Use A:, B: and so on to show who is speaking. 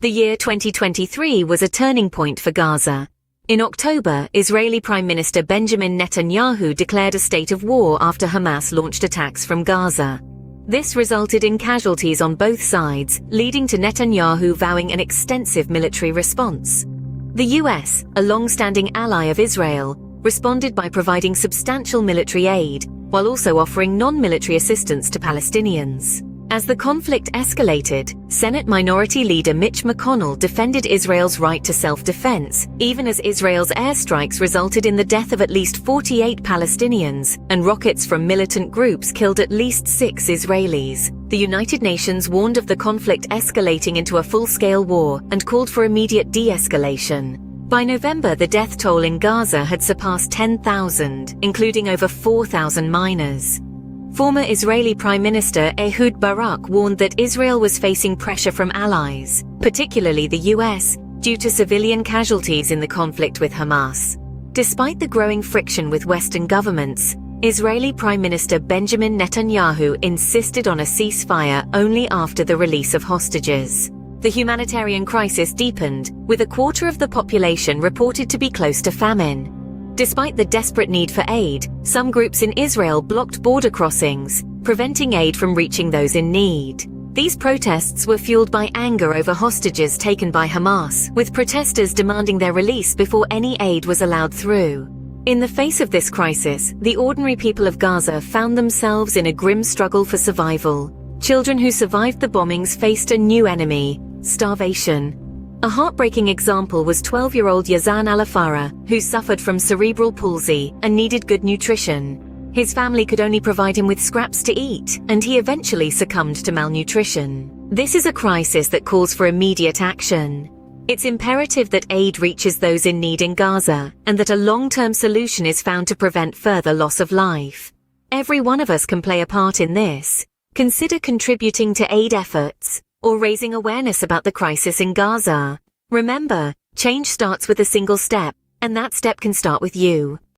A: The year 2023 was a turning point for Gaza. In October, Israeli Prime Minister Benjamin Netanyahu declared a state of war after Hamas launched attacks from Gaza. This resulted in casualties on both sides, leading to Netanyahu vowing an extensive military response. The US, a long-standing ally of Israel, responded by providing substantial military aid, while also offering non-military assistance to Palestinians. As the conflict escalated, Senate Minority Leader Mitch McConnell defended Israel's right to self-defense, even as Israel's airstrikes resulted in the death of at least 48 Palestinians, and rockets from militant groups killed at least 6 Israelis. The United Nations warned of the conflict escalating into a full-scale war and called for immediate de-escalation. By November, the death toll in Gaza had surpassed 10,000, including over 4,000 minors. Former Israeli Prime Minister Ehud Barak warned that Israel was facing pressure from allies, particularly the US, due to civilian casualties in the conflict with Hamas. Despite the growing friction with Western governments, Israeli Prime Minister Benjamin Netanyahu insisted on a ceasefire only after the release of hostages. The humanitarian crisis deepened, with a quarter of the population reported to be close to famine. Despite the desperate need for aid, some groups in Israel blocked border crossings, preventing aid from reaching those in need. These protests were fueled by anger over hostages taken by Hamas, with protesters demanding their release before any aid was allowed through. In the face of this crisis, the ordinary people of Gaza found themselves in a grim struggle for survival. Children who survived the bombings faced a new enemy: starvation. A heartbreaking example was 12-year-old Yazan Alafara, who suffered from cerebral palsy and needed good nutrition. His family could only provide him with scraps to eat, and he eventually succumbed to malnutrition. This is a crisis that calls for immediate action. It's imperative that aid reaches those in need in Gaza, and that a long-term solution is found to prevent further loss of life. Every one of us can play a part in this. Consider contributing to aid efforts, or raising awareness about the crisis in Gaza. Remember, change starts with a single step, and that step can start with you.